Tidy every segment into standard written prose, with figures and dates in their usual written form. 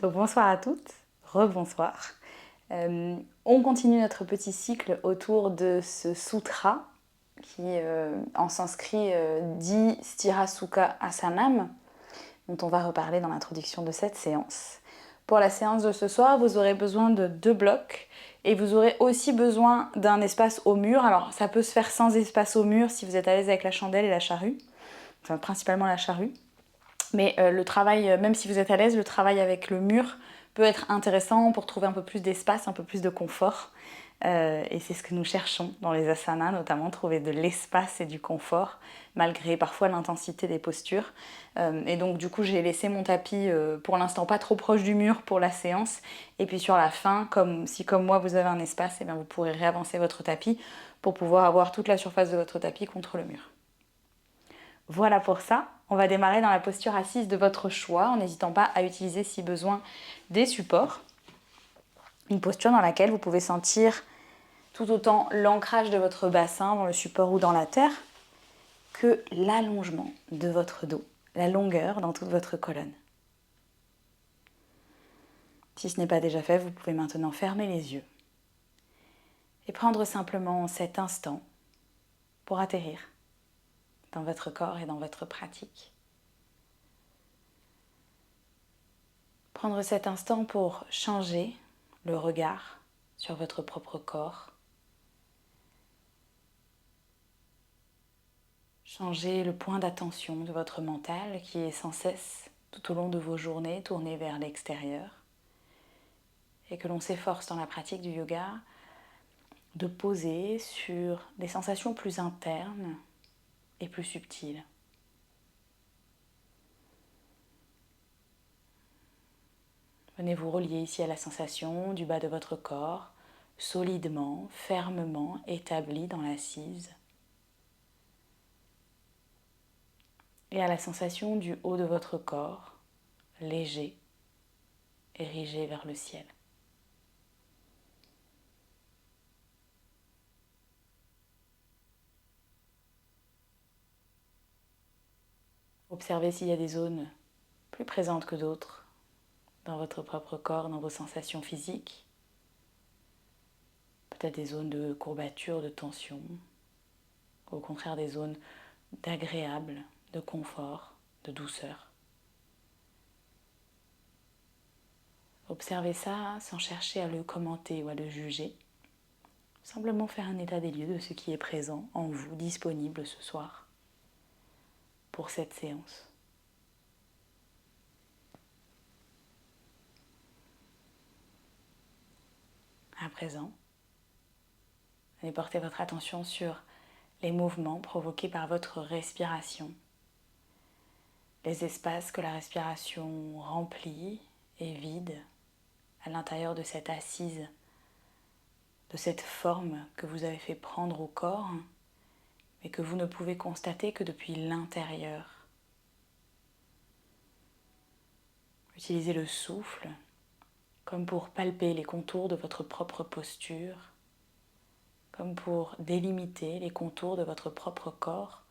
Donc bonsoir à toutes, rebonsoir. On continue notre petit cycle autour de ce sutra qui en sanskrit dit Sthira Sukha Asanam, dont on va reparler dans l'introduction de cette séance. Pour la séance de ce soir, vous aurez besoin de 2 blocs et vous aurez aussi besoin d'un espace au mur. Alors ça peut se faire sans espace au mur si vous êtes à l'aise avec la chandelle et la charrue, enfin principalement la charrue. Mais le travail, même si vous êtes à l'aise, le travail avec le mur peut être intéressant pour trouver un peu plus d'espace, un peu plus de confort. Et c'est ce que nous cherchons dans les asanas, notamment trouver de l'espace et du confort, malgré parfois l'intensité des postures. Et donc du coup j'ai laissé mon tapis pour l'instant pas trop proche du mur pour la séance. Et puis sur la fin, si comme moi vous avez un espace, et bien vous pourrez réavancer votre tapis pour pouvoir avoir toute la surface de votre tapis contre le mur. Voilà pour ça, on va démarrer dans la posture assise de votre choix, en n'hésitant pas à utiliser si besoin des supports. Une posture dans laquelle vous pouvez sentir tout autant l'ancrage de votre bassin dans le support ou dans la terre que l'allongement de votre dos, la longueur dans toute votre colonne. Si ce n'est pas déjà fait, vous pouvez maintenant fermer les yeux et prendre simplement cet instant pour atterrir dans votre corps et dans votre pratique. Prendre cet instant pour changer le regard sur votre propre corps. Changer le point d'attention de votre mental qui est sans cesse tout au long de vos journées tourné vers l'extérieur et que l'on s'efforce dans la pratique du yoga de poser sur des sensations plus internes et plus subtiles. Venez vous relier ici à la sensation du bas de votre corps, solidement, fermement établi dans l'assise, et à la sensation du haut de votre corps, léger, érigé vers le ciel. Observez s'il y a des zones plus présentes que d'autres dans votre propre corps, dans vos sensations physiques. Peut-être des zones de courbature, de tension, au contraire des zones d'agréable, de confort, de douceur. Observez ça sans chercher à le commenter ou à le juger. Simplement faire un état des lieux de ce qui est présent en vous, disponible ce soir pour cette séance. À présent, allez porter votre attention sur les mouvements provoqués par votre respiration, les espaces que la respiration remplit et vide à l'intérieur de cette assise, de cette forme que vous avez fait prendre au corps, mais que vous ne pouvez constater que depuis l'intérieur. Utilisez le souffle comme pour palper les contours de votre propre posture, comme pour délimiter les contours de votre propre corps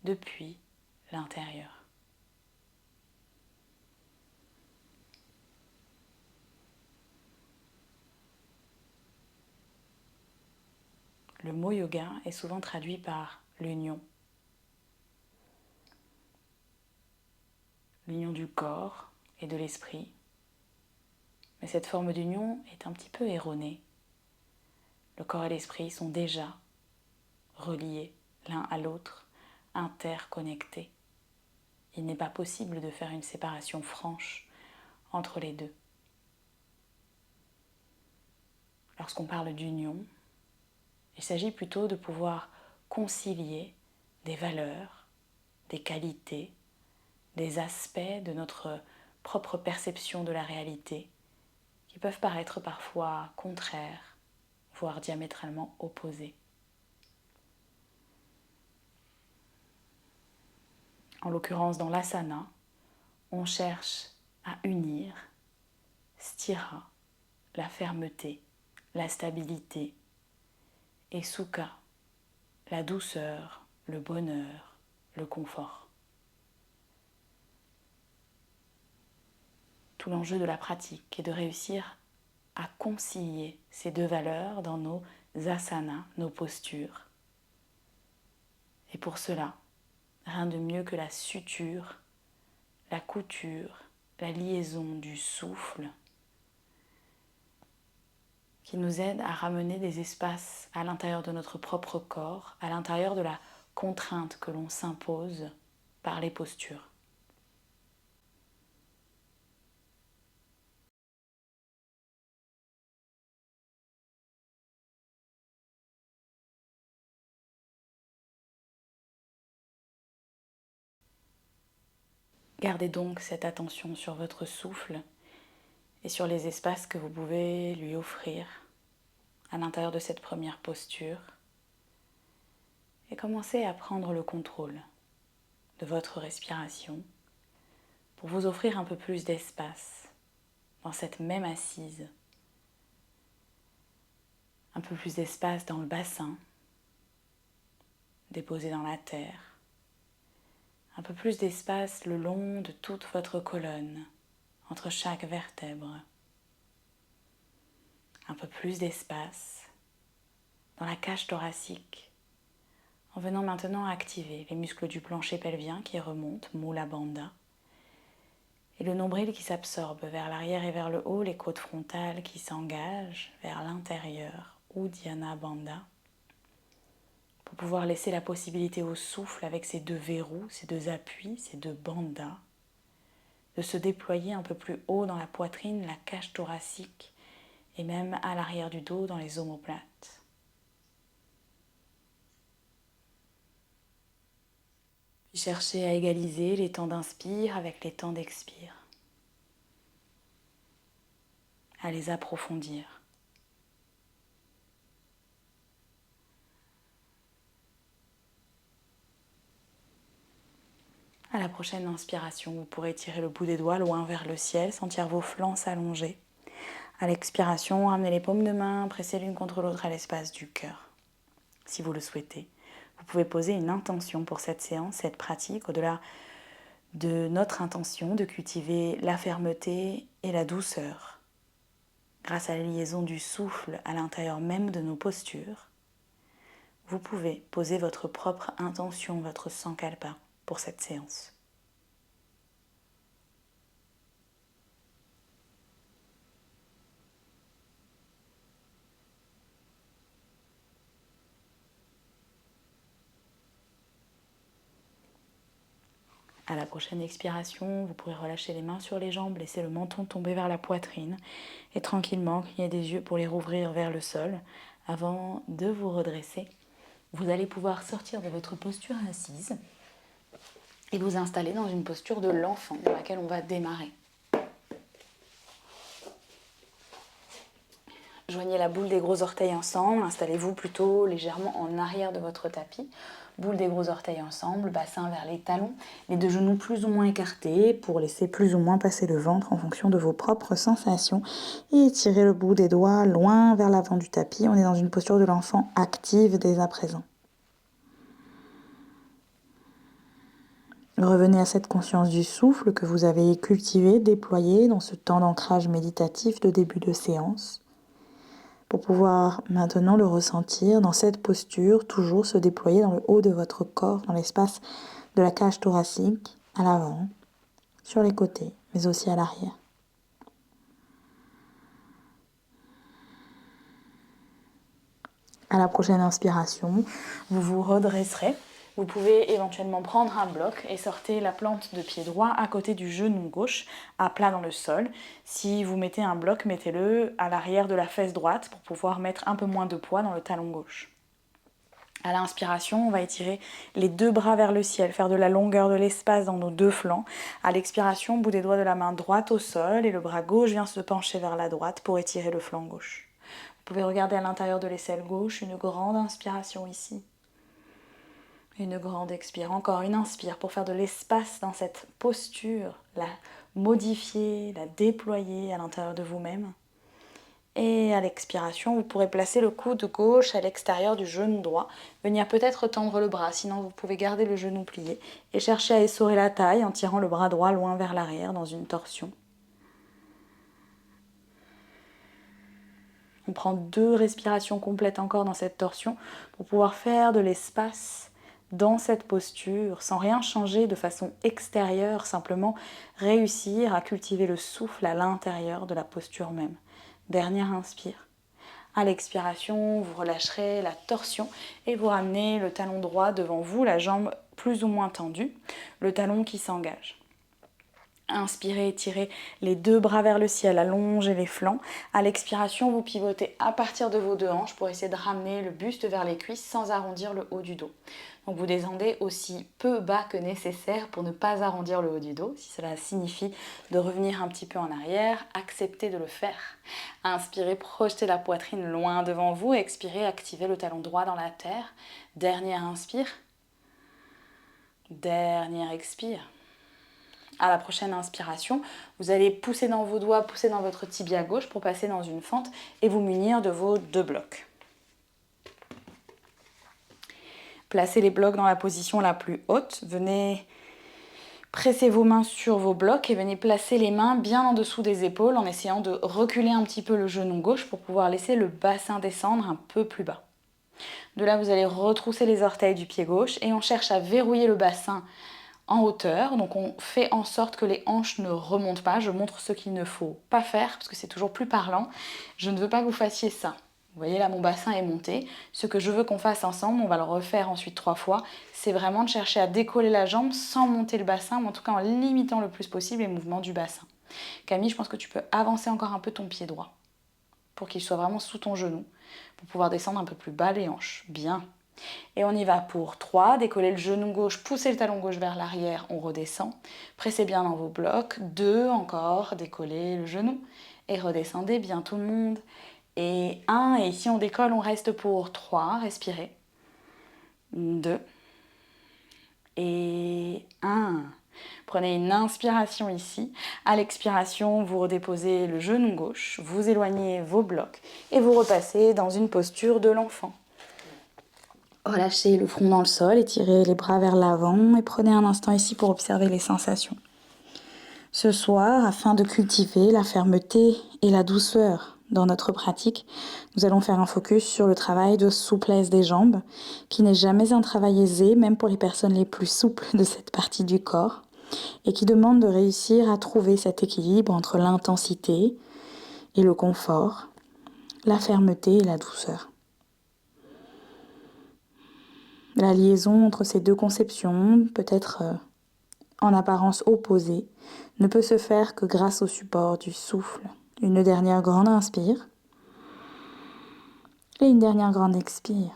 depuis l'intérieur. Le mot yoga est souvent traduit par l'union. L'union du corps et de l'esprit. Mais cette forme d'union est un petit peu erronée. Le corps et l'esprit sont déjà reliés l'un à l'autre, interconnectés. Il n'est pas possible de faire une séparation franche entre les deux. Lorsqu'on parle d'union, il s'agit plutôt de pouvoir concilier des valeurs, des qualités, des aspects de notre propre perception de la réalité qui peuvent paraître parfois contraires, voire diamétralement opposés. En l'occurrence, dans l'asana, on cherche à unir sthira, la fermeté, la stabilité, et sukha, la douceur, le bonheur, le confort. Tout l'enjeu de la pratique est de réussir à concilier ces deux valeurs dans nos asanas, nos postures. Et pour cela, rien de mieux que la suture, la couture, la liaison du souffle qui nous aide à ramener des espaces à l'intérieur de notre propre corps, à l'intérieur de la contrainte que l'on s'impose par les postures. Gardez donc cette attention sur votre souffle et sur les espaces que vous pouvez lui offrir à l'intérieur de cette première posture et commencez à prendre le contrôle de votre respiration pour vous offrir un peu plus d'espace dans cette même assise, un peu plus d'espace dans le bassin, déposé dans la terre, un peu plus d'espace le long de toute votre colonne, entre chaque vertèbre, un peu plus d'espace dans la cage thoracique, en venant maintenant activer les muscles du plancher pelvien qui remontent, Mula Bandha, et le nombril qui s'absorbe vers l'arrière et vers le haut, les côtes frontales qui s'engagent vers l'intérieur, Uddiyana Bandha, pour pouvoir laisser la possibilité au souffle avec ces deux verrous, ces deux appuis, ces deux bandhas, de se déployer un peu plus haut dans la poitrine, la cage thoracique et même à l'arrière du dos dans les omoplates. Puis cherchez à égaliser les temps d'inspire avec les temps d'expire, à les approfondir. À la prochaine inspiration, vous pourrez tirer le bout des doigts loin vers le ciel, sentir vos flancs s'allonger. À l'expiration, ramenez les paumes de main, pressez l'une contre l'autre à l'espace du cœur. Si vous le souhaitez, vous pouvez poser une intention pour cette séance, cette pratique, au-delà de notre intention de cultiver la fermeté et la douceur. Grâce à la liaison du souffle à l'intérieur même de nos postures, vous pouvez poser votre propre intention, votre sankalpa pour cette séance. À la prochaine expiration, vous pourrez relâcher les mains sur les jambes, laisser le menton tomber vers la poitrine et tranquillement cligner des yeux pour les rouvrir vers le sol avant de vous redresser. Vous allez pouvoir sortir de votre posture assise et vous installer dans une posture de l'enfant dans laquelle on va démarrer. Joignez la boule des gros orteils ensemble, installez-vous plutôt légèrement en arrière de votre tapis. Boule des gros orteils ensemble, bassin vers les talons, les deux genoux plus ou moins écartés pour laisser plus ou moins passer le ventre en fonction de vos propres sensations. Et étirez le bout des doigts loin vers l'avant du tapis. On est dans une posture de l'enfant active dès à présent. Revenez à cette conscience du souffle que vous avez cultivé, déployé dans ce temps d'ancrage méditatif de début de séance, pour pouvoir maintenant le ressentir dans cette posture, toujours se déployer dans le haut de votre corps, dans l'espace de la cage thoracique, à l'avant, sur les côtés, mais aussi à l'arrière. À la prochaine inspiration, vous vous redresserez. Vous pouvez éventuellement prendre un bloc et sortir la plante de pied droit à côté du genou gauche, à plat dans le sol. Si vous mettez un bloc, mettez-le à l'arrière de la fesse droite pour pouvoir mettre un peu moins de poids dans le talon gauche. À l'inspiration, on va étirer les deux bras vers le ciel, faire de la longueur de l'espace dans nos deux flancs. À l'expiration, bout des doigts de la main droite au sol et le bras gauche vient se pencher vers la droite pour étirer le flanc gauche. Vous pouvez regarder à l'intérieur de l'aisselle gauche, une grande inspiration ici. Une grande expire, encore une inspire pour faire de l'espace dans cette posture, la modifier, la déployer à l'intérieur de vous-même. Et à l'expiration, vous pourrez placer le coude gauche à l'extérieur du genou droit. Venir peut-être tendre le bras, sinon vous pouvez garder le genou plié et chercher à essorer la taille en tirant le bras droit loin vers l'arrière dans une torsion. On prend 2 respirations complètes encore dans cette torsion pour pouvoir faire de l'espace dans cette posture sans rien changer de façon extérieure, simplement réussir à cultiver le souffle à l'intérieur de la posture même. Dernière inspire. À l'expiration, vous relâcherez la torsion et vous ramenez le talon droit devant vous, la jambe plus ou moins tendue, le talon qui s'engage. Inspirez, étirez les 2 bras vers le ciel, allongez les flancs. À l'expiration, vous pivotez à partir de vos 2 hanches pour essayer de ramener le buste vers les cuisses sans arrondir le haut du dos. Donc vous descendez aussi peu bas que nécessaire pour ne pas arrondir le haut du dos. Si cela signifie de revenir un petit peu en arrière, acceptez de le faire. Inspirez, projetez la poitrine loin devant vous. Expirez, activez le talon droit dans la terre. Dernière inspire. Dernière expire. À la prochaine inspiration, vous allez pousser dans vos doigts, pousser dans votre tibia gauche pour passer dans une fente et vous munir de vos 2 blocs. Placez les blocs dans la position la plus haute. Venez presser vos mains sur vos blocs et venez placer les mains bien en dessous des épaules en essayant de reculer un petit peu le genou gauche pour pouvoir laisser le bassin descendre un peu plus bas. De là, vous allez retrousser les orteils du pied gauche et on cherche à verrouiller le bassin en hauteur, donc on fait en sorte que les hanches ne remontent pas. Je montre ce qu'il ne faut pas faire parce que c'est toujours plus parlant. Je ne veux pas que vous fassiez ça. Vous voyez là, mon bassin est monté. Ce que je veux qu'on fasse ensemble, on va le refaire ensuite 3 fois, c'est vraiment de chercher à décoller la jambe sans monter le bassin, ou en tout cas en limitant le plus possible les mouvements du bassin. Camille, je pense que tu peux avancer encore un peu ton pied droit pour qu'il soit vraiment sous ton genou, pour pouvoir descendre un peu plus bas les hanches. Bien. Et on y va pour 3, décoller le genou gauche, pousser le talon gauche vers l'arrière, on redescend. Pressez bien dans vos blocs. 2, encore, décollez le genou et redescendez bien tout le monde. Et 1, et ici on décolle, on reste pour 3, respirez. 2 et 1. Prenez une inspiration ici. À l'expiration, vous redéposez le genou gauche, vous éloignez vos blocs et vous repassez dans une posture de l'enfant. Relâchez le front dans le sol, étirez les bras vers l'avant et prenez un instant ici pour observer les sensations. Ce soir, afin de cultiver la fermeté et la douceur dans notre pratique, nous allons faire un focus sur le travail de souplesse des jambes, qui n'est jamais un travail aisé, même pour les personnes les plus souples de cette partie du corps, et qui demande de réussir à trouver cet équilibre entre l'intensité et le confort, la fermeté et la douceur. La liaison entre ces 2 conceptions, peut-être en apparence opposées, ne peut se faire que grâce au support du souffle. Une dernière grande inspire et une dernière grande expire.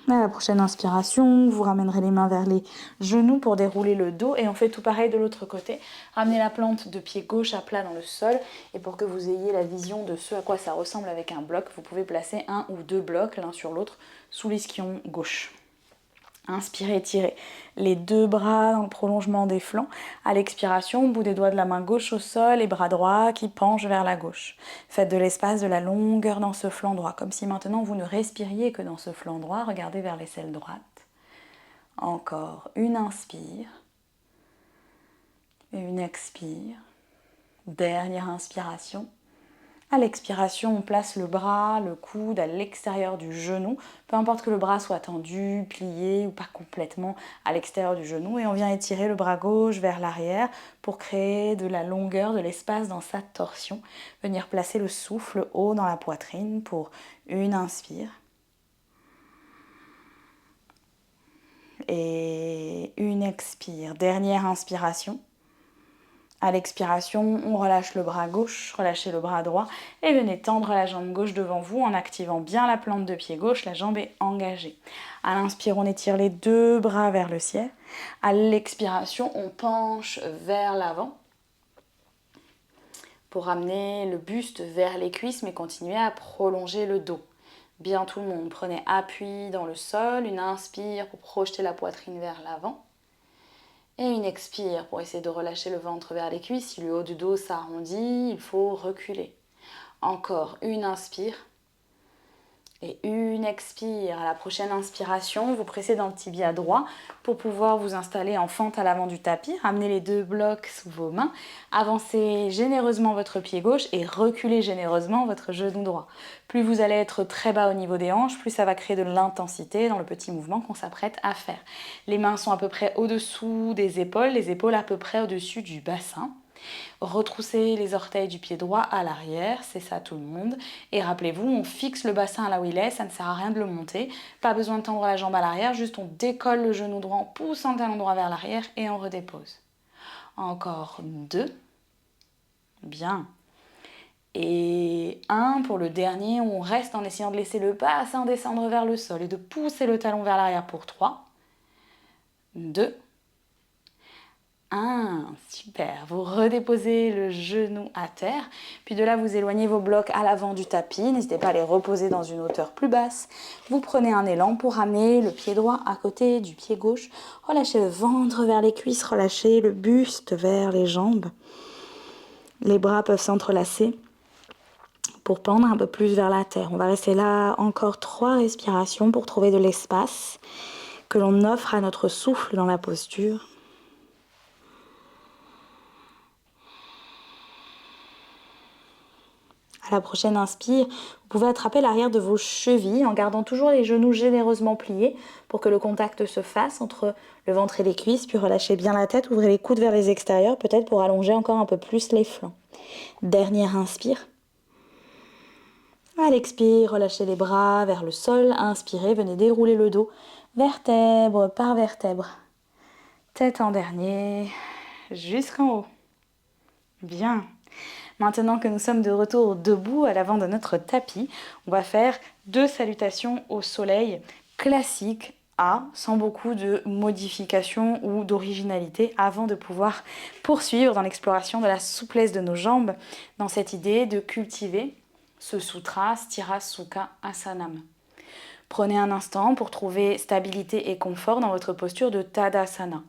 À la prochaine inspiration, vous ramènerez les mains vers les genoux pour dérouler le dos et on fait tout pareil de l'autre côté. Ramenez la plante de pied gauche à plat dans le sol et pour que vous ayez la vision de ce à quoi ça ressemble avec un bloc, vous pouvez placer 1 ou 2 blocs l'un sur l'autre sous l'ischion gauche. Inspirez, étirez les 2 bras dans le prolongement des flancs. À l'expiration, bout des doigts de la main gauche au sol et bras droit qui penche vers la gauche. Faites de l'espace, de la longueur dans ce flanc droit, comme si maintenant vous ne respiriez que dans ce flanc droit. Regardez vers l'aisselle droite. Encore une inspire et une expire. Dernière inspiration. À l'expiration, on place le bras, le coude à l'extérieur du genou, peu importe que le bras soit tendu, plié ou pas complètement à l'extérieur du genou, et on vient étirer le bras gauche vers l'arrière pour créer de la longueur, de l'espace dans sa torsion. Venir placer le souffle haut dans la poitrine pour une inspire et une expire. Dernière inspiration. À l'expiration, on relâche le bras gauche, relâchez le bras droit et venez tendre la jambe gauche devant vous en activant bien la plante de pied gauche, la jambe est engagée. À l'inspire, on étire les 2 bras vers le ciel. À l'expiration, on penche vers l'avant pour ramener le buste vers les cuisses mais continuer à prolonger le dos. Bien tout le monde, prenez appui dans le sol, une inspire pour projeter la poitrine vers l'avant. Et une expire pour essayer de relâcher le ventre vers les cuisses. Si le haut du dos s'arrondit, il faut reculer. Encore une inspire Et une expire. À la prochaine inspiration, vous pressez dans le tibia droit pour pouvoir vous installer en fente à l'avant du tapis. Ramenez les deux blocs sous vos mains. Avancez généreusement votre pied gauche et reculez généreusement votre genou droit. Plus vous allez être très bas au niveau des hanches, plus ça va créer de l'intensité dans le petit mouvement qu'on s'apprête à faire. Les mains sont à peu près au-dessous des épaules, les épaules à peu près au-dessus du bassin. Retroussez les orteils du pied droit à l'arrière, c'est ça tout le monde. Et rappelez-vous, on fixe le bassin là où il est, ça ne sert à rien de le monter. Pas besoin de tendre la jambe à l'arrière, juste on décolle le genou droit en poussant le talon droit vers l'arrière et on redépose. Encore 2. Bien. Et 1 pour le dernier, on reste en essayant de laisser le bassin descendre vers le sol et de pousser le talon vers l'arrière pour 3. 2. 1, super. Vous redéposez le genou à terre, puis de là vous éloignez vos blocs à l'avant du tapis, n'hésitez pas à les reposer dans une hauteur plus basse. Vous prenez un élan pour ramener le pied droit à côté du pied gauche, relâchez le ventre vers les cuisses, relâchez le buste vers les jambes. Les bras peuvent s'entrelacer pour pendre un peu plus vers la terre. On va rester là encore 3 respirations pour trouver de l'espace que l'on offre à notre souffle dans la posture. À la prochaine inspire, vous pouvez attraper l'arrière de vos chevilles en gardant toujours les genoux généreusement pliés pour que le contact se fasse entre le ventre et les cuisses, puis relâchez bien la tête, ouvrez les coudes vers les extérieurs, peut-être pour allonger encore un peu plus les flancs. Dernière inspire. À l'expire, relâchez les bras vers le sol, inspirez, venez dérouler le dos, vertèbre par vertèbre. Tête en dernier, jusqu'en haut. Bien. Maintenant que nous sommes de retour debout à l'avant de notre tapis, on va faire 2 salutations au soleil classiques sans beaucoup de modifications ou d'originalité avant de pouvoir poursuivre dans l'exploration de la souplesse de nos jambes dans cette idée de cultiver ce sutra Sthira Sukha Asanam. Prenez un instant pour trouver stabilité et confort dans votre posture de Tadasana.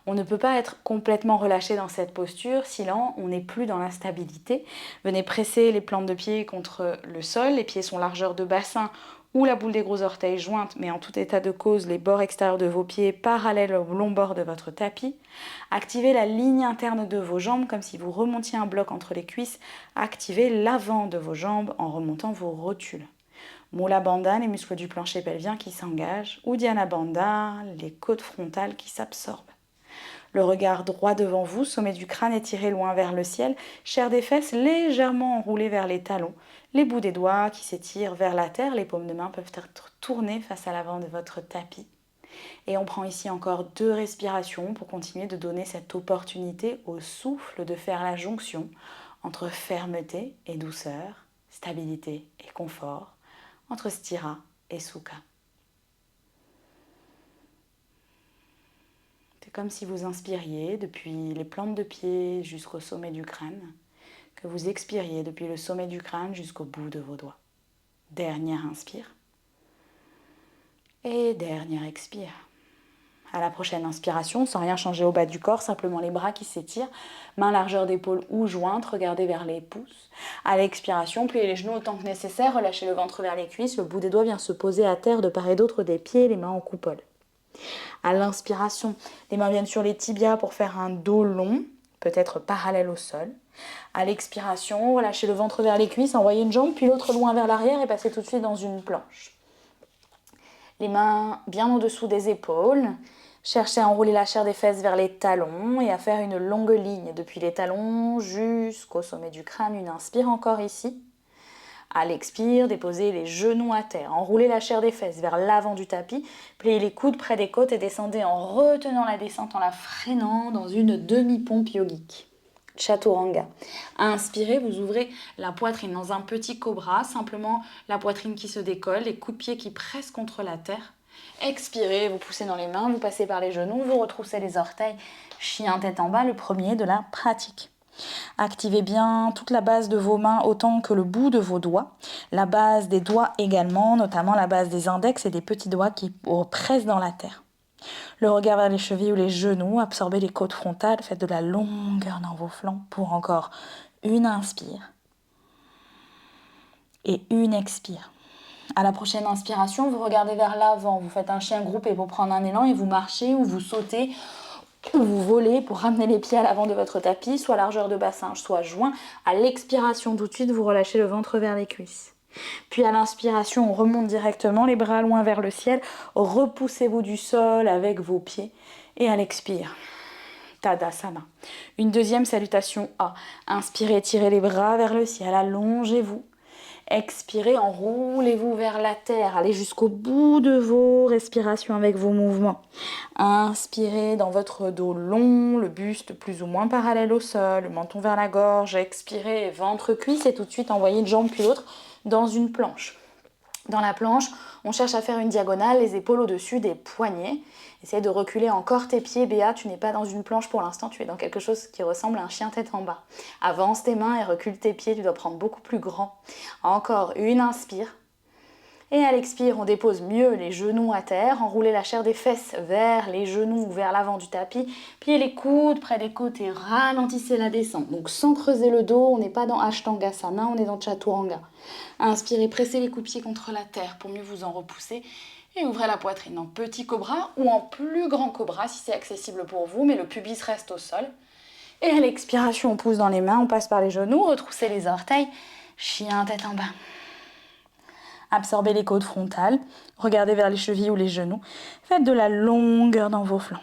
On ne peut pas être complètement relâché dans cette posture, sinon on n'est plus dans la stabilité. Venez presser les plantes de pied contre le sol, les pieds sont largeur de bassin ou la boule des gros orteils jointe, mais en tout état de cause, les bords extérieurs de vos pieds parallèles au long bord de votre tapis. Activez la ligne interne de vos jambes comme si vous remontiez un bloc entre les cuisses. Activez l'avant de vos jambes en remontant vos rotules. Mula Bandha, les muscles du plancher pelvien qui s'engagent, Uddiyana Bandha, les côtes frontales qui s'absorbent. Le regard droit devant vous, sommet du crâne étiré loin vers le ciel, chair des fesses légèrement enroulée vers les talons, les bouts des doigts qui s'étirent vers la terre, les paumes de main peuvent être tournées face à l'avant de votre tapis. Et on prend ici encore 2 respirations pour continuer de donner cette opportunité au souffle de faire la jonction entre fermeté et douceur, stabilité et confort, entre Sthira et Sukha. C'est comme si vous inspiriez depuis les plantes de pied jusqu'au sommet du crâne, que vous expiriez depuis le sommet du crâne jusqu'au bout de vos doigts. Dernière inspire. Et dernière expire. À la prochaine inspiration, sans rien changer au bas du corps, simplement les bras qui s'étirent, mains largeur d'épaule ou jointes, regardez vers les pouces. À l'expiration, pliez les genoux autant que nécessaire, relâchez le ventre vers les cuisses, le bout des doigts vient se poser à terre de part et d'autre des pieds, les mains en coupole. À l'inspiration, les mains viennent sur les tibias pour faire un dos long, peut-être parallèle au sol. À l'expiration, relâchez le ventre vers les cuisses, envoyez une jambe, puis l'autre loin vers l'arrière et passez tout de suite dans une planche. Les mains bien au-dessous des épaules. Cherchez à enrouler la chair des fesses vers les talons et à faire une longue ligne depuis les talons jusqu'au sommet du crâne. Une inspire encore ici. À l'expire, déposez les genoux à terre. Enroulez la chair des fesses vers l'avant du tapis. Pliez les coudes près des côtes et descendez en retenant la descente, en la freinant dans une demi-pompe yogique. Chaturanga. Inspirez, vous ouvrez la poitrine dans un petit cobra, simplement la poitrine qui se décolle, les coups de pied qui pressent contre la terre. Expirez, vous poussez dans les mains, vous passez par les genoux, vous retroussez les orteils. Chien tête en bas, le premier de la pratique. Activez bien toute la base de vos mains autant que le bout de vos doigts. La base des doigts également, notamment la base des index et des petits doigts qui pressent dans la terre. Le regard vers les chevilles ou les genoux, absorbez les côtes frontales, faites de la longueur dans vos flancs pour encore une inspire et une expire. À la prochaine inspiration, vous regardez vers l'avant, vous faites un chien groupé pour prendre un élan et vous marchez ou vous sautez ou vous volez pour ramener les pieds à l'avant de votre tapis, soit largeur de bassin, soit joint. À l'expiration, tout de suite, vous relâchez le ventre vers les cuisses. Puis à l'inspiration, on remonte directement, les bras loin vers le ciel. Repoussez-vous du sol avec vos pieds. Et à l'expire, Tadasana. Une deuxième salutation A. Inspirez, tirez les bras vers le ciel, allongez-vous. Expirez, enroulez-vous vers la terre. Allez jusqu'au bout de vos respirations avec vos mouvements. Inspirez dans votre dos long, le buste plus ou moins parallèle au sol, le menton vers la gorge. Expirez, ventre, cuisse et tout de suite envoyez une jambe puis l'autre dans une planche. Dans la planche, on cherche à faire une diagonale, les épaules au-dessus des poignets. Essaye de reculer encore tes pieds. Béa, tu n'es pas dans une planche pour l'instant, tu es dans quelque chose qui ressemble à un chien tête en bas. Avance tes mains et recule tes pieds, tu dois prendre beaucoup plus grand. Encore une inspire. Et à l'expire, on dépose mieux les genoux à terre, enroulez la chair des fesses vers les genoux ou vers l'avant du tapis, pliez les coudes près des côtes et ralentissez la descente. Donc sans creuser le dos, on n'est pas dans Ashtangasana, on est dans Chaturanga. Inspirez, pressez les coups de pied contre la terre pour mieux vous en repousser et ouvrez la poitrine en petit cobra ou en plus grand cobra si c'est accessible pour vous, mais le pubis reste au sol. Et à l'expiration, on pousse dans les mains, on passe par les genoux, retroussez les orteils, chien tête en bas. Absorbez les côtes frontales, regardez vers les chevilles ou les genoux. Faites de la longueur dans vos flancs.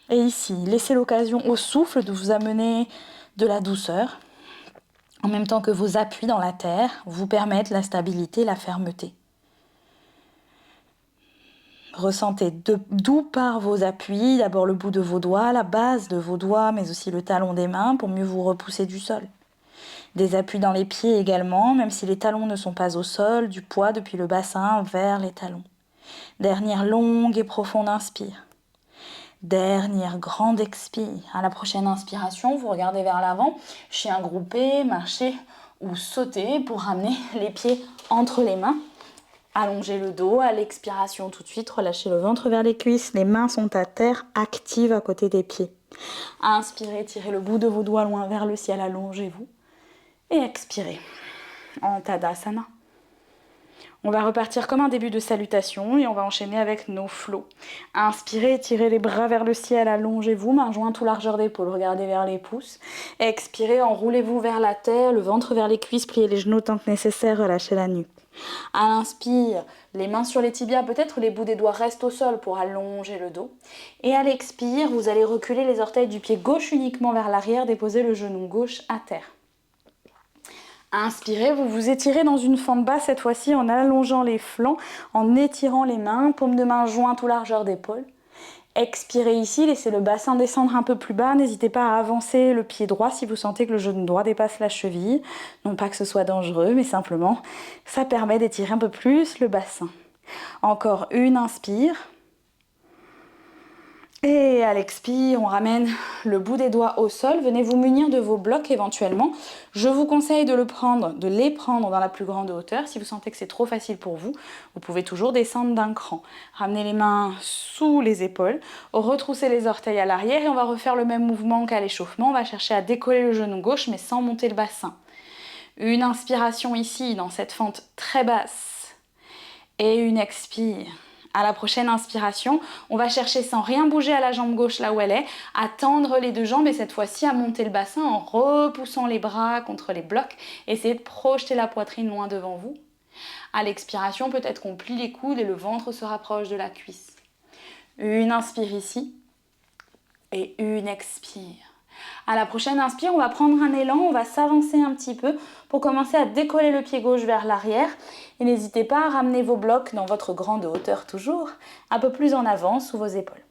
Et ici, laissez l'occasion au souffle de vous amener de la douceur, en même temps que vos appuis dans la terre vous permettent la stabilité et la fermeté. Ressentez d'où par vos appuis, d'abord le bout de vos doigts, la base de vos doigts, mais aussi le talon des mains pour mieux vous repousser du sol. Des appuis dans les pieds également, même si les talons ne sont pas au sol, du poids depuis le bassin vers les talons. Dernière longue et profonde inspire. Dernière grande expire. À la prochaine inspiration, vous regardez vers l'avant, chien groupé, marchez ou sautez pour ramener les pieds entre les mains. Allongez le dos, à l'expiration tout de suite, relâchez le ventre vers les cuisses, les mains sont à terre, actives à côté des pieds. Inspirez, tirez le bout de vos doigts loin vers le ciel, allongez-vous. Et expirez en Tadasana. On va repartir comme un début de salutation et on va enchaîner avec nos flots. Inspirez, tirez les bras vers le ciel, allongez-vous, mains jointes ou largeur d'épaule, regardez vers les pouces. Expirez, enroulez-vous vers la terre, le ventre vers les cuisses, pliez les genoux tant que nécessaire, relâchez la nuque. À l'inspire, les mains sur les tibias, peut-être les bouts des doigts restent au sol pour allonger le dos. Et à l'expire, vous allez reculer les orteils du pied gauche uniquement vers l'arrière, déposer le genou gauche à terre. Inspirez, vous vous étirez dans une fente basse cette fois-ci en allongeant les flancs, en étirant les mains, paume de main jointe ou largeur d'épaule. Expirez ici, laissez le bassin descendre un peu plus bas, n'hésitez pas à avancer le pied droit si vous sentez que le genou droit dépasse la cheville. Non pas que ce soit dangereux, mais simplement, ça permet d'étirer un peu plus le bassin. Encore une inspire. Et à l'expire, on ramène le bout des doigts au sol. Venez vous munir de vos blocs éventuellement. Je vous conseille de les prendre dans la plus grande hauteur. Si vous sentez que c'est trop facile pour vous, vous pouvez toujours descendre d'un cran. Ramenez les mains sous les épaules, retroussez les orteils à l'arrière et on va refaire le même mouvement qu'à l'échauffement. On va chercher à décoller le genou gauche mais sans monter le bassin. Une inspiration ici dans cette fente très basse et une expire. À la prochaine inspiration, on va chercher sans rien bouger à la jambe gauche là où elle est, à tendre les deux jambes et cette fois-ci à monter le bassin en repoussant les bras contre les blocs. Essayez de projeter la poitrine loin devant vous. À l'expiration, peut-être qu'on plie les coudes et le ventre se rapproche de la cuisse. Une inspire ici et une expire. À la prochaine inspire, on va prendre un élan, on va s'avancer un petit peu pour commencer à décoller le pied gauche vers l'arrière. Et n'hésitez pas à ramener vos blocs dans votre grande hauteur toujours, un peu plus en avant sous vos épaules.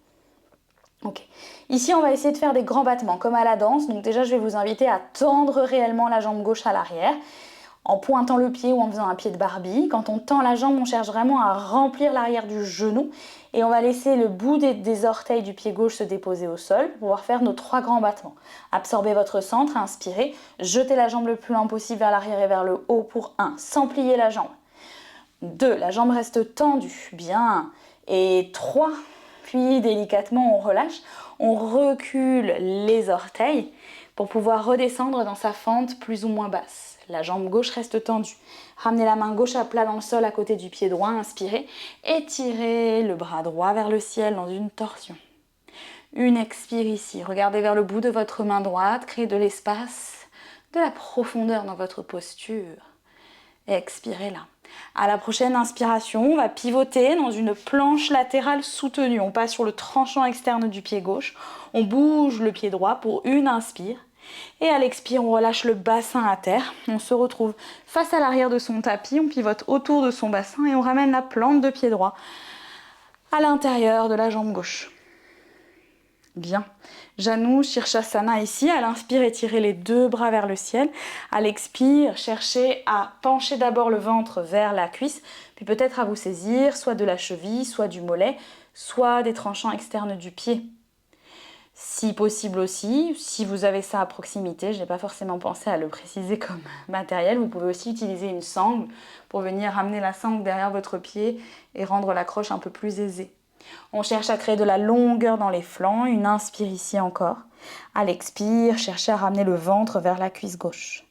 Ok. Ici, on va essayer de faire des grands battements comme à la danse. Donc déjà, je vais vous inviter à tendre réellement la jambe gauche à l'arrière en pointant le pied ou en faisant un pied de Barbie. Quand on tend la jambe, on cherche vraiment à remplir l'arrière du genou et on va laisser le bout des orteils du pied gauche se déposer au sol pour pouvoir faire nos 3 grands battements. Absorbez votre centre, inspirez, jetez la jambe le plus loin possible vers l'arrière et vers le haut pour 1, sans plier la jambe. 2, la jambe reste tendue, bien. Et 3, puis délicatement on relâche, on recule les orteils pour pouvoir redescendre dans sa fente plus ou moins basse. La jambe gauche reste tendue. Ramenez la main gauche à plat dans le sol à côté du pied droit, inspirez. Étirez le bras droit vers le ciel dans une torsion. Une expire ici. Regardez vers le bout de votre main droite, créez de l'espace, de la profondeur dans votre posture. Expirez là. À la prochaine inspiration, on va pivoter dans une planche latérale soutenue. On passe sur le tranchant externe du pied gauche. On bouge le pied droit pour une inspire. Et à l'expire, on relâche le bassin à terre. On se retrouve face à l'arrière de son tapis. On pivote autour de son bassin et on ramène la plante de pied droit à l'intérieur de la jambe gauche. Bien. Janu Shirshasana ici. À l'inspire, étirez les deux bras vers le ciel. À l'expire, cherchez à pencher d'abord le ventre vers la cuisse, puis peut-être à vous saisir soit de la cheville, soit du mollet, soit des tranchants externes du pied. Si possible aussi, si vous avez ça à proximité, je n'ai pas forcément pensé à le préciser comme matériel, vous pouvez aussi utiliser une sangle pour venir ramener la sangle derrière votre pied et rendre l'accroche un peu plus aisée. On cherche à créer de la longueur dans les flancs, une inspire ici encore. À l'expire, cherchez à ramener le ventre vers la cuisse gauche.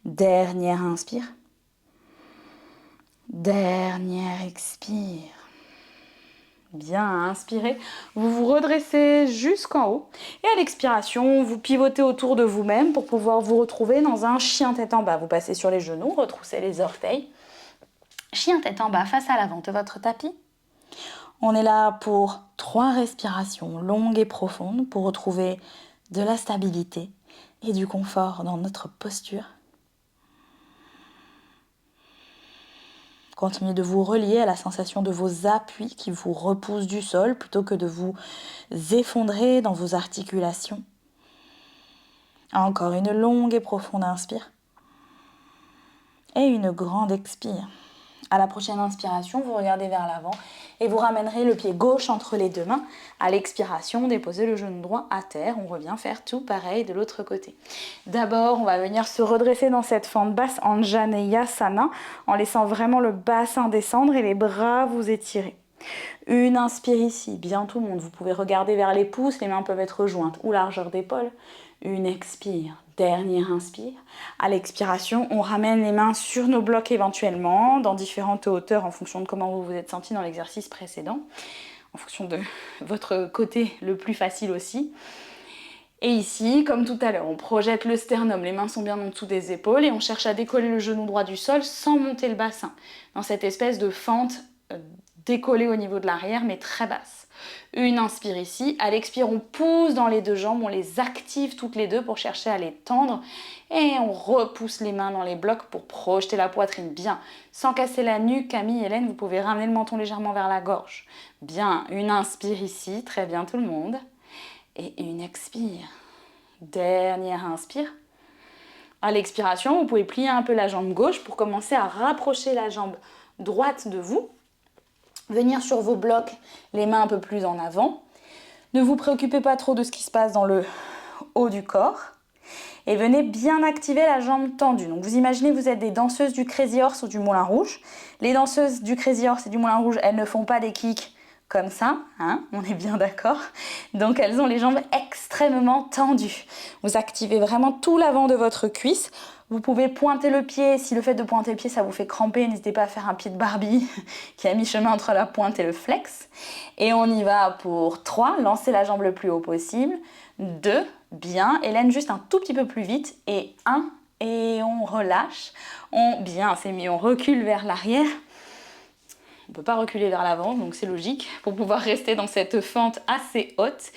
Dernière inspire. Dernière expire. Bien, inspirez, vous vous redressez jusqu'en haut. Et à l'expiration, vous pivotez autour de vous-même pour pouvoir vous retrouver dans un chien tête en bas. Vous passez sur les genoux, retroussez les orteils. Chien tête en bas face à l'avant de votre tapis. On est là pour 3 respirations longues et profondes pour retrouver de la stabilité et du confort dans notre posture. Continuez de vous relier à la sensation de vos appuis qui vous repoussent du sol plutôt que de vous effondrer dans vos articulations. Encore une longue et profonde inspire et une grande expire. À la prochaine inspiration, vous regardez vers l'avant et vous ramènerez le pied gauche entre les deux mains. À l'expiration, déposez le genou droit à terre. On revient faire tout pareil de l'autre côté. D'abord, on va venir se redresser dans cette fente basse Anjaneyasana en laissant vraiment le bassin descendre et les bras vous étirer. Une inspire ici, bien tout le monde. Vous pouvez regarder vers les pouces, les mains peuvent être jointes ou largeur d'épaule. Une expire, dernière inspire. À l'expiration, on ramène les mains sur nos blocs éventuellement, dans différentes hauteurs en fonction de comment vous vous êtes senti dans l'exercice précédent, en fonction de votre côté le plus facile aussi. Et ici, comme tout à l'heure, on projette le sternum, les mains sont bien en dessous des épaules et on cherche à décoller le genou droit du sol sans monter le bassin, dans cette espèce de fente décollée au niveau de l'arrière mais très basse. Une inspire ici, à l'expire on pousse dans les deux jambes, on les active toutes les deux pour chercher à les tendre et on repousse les mains dans les blocs pour projeter la poitrine bien, sans casser la nuque. Camille, Hélène, vous pouvez ramener le menton légèrement vers la gorge. Bien, une inspire ici, très bien tout le monde, et une expire. Dernière inspire. À l'expiration, vous pouvez plier un peu la jambe gauche pour commencer à rapprocher la jambe droite de vous. Venir sur vos blocs, les mains un peu plus en avant. Ne vous préoccupez pas trop de ce qui se passe dans le haut du corps. Et venez bien activer la jambe tendue. Donc vous imaginez que vous êtes des danseuses du Crazy Horse ou du Moulin Rouge. Les danseuses du Crazy Horse et du Moulin Rouge, elles ne font pas des kicks comme ça, hein, on est bien d'accord. Donc elles ont les jambes extrêmement tendues. Vous activez vraiment tout l'avant de votre cuisse. Vous pouvez pointer le pied. Si le fait de pointer le pied, ça vous fait cramper, n'hésitez pas à faire un pied de Barbie qui a mis chemin entre la pointe et le flex. Et on y va pour 3. Lancez la jambe le plus haut possible. 2. Bien. Hélène, juste un tout petit peu plus vite. Et 1. Et on relâche. Bien, c'est mis. On recule vers l'arrière. On ne peut pas reculer vers l'avant, donc c'est logique, pour pouvoir rester dans cette fente assez haute.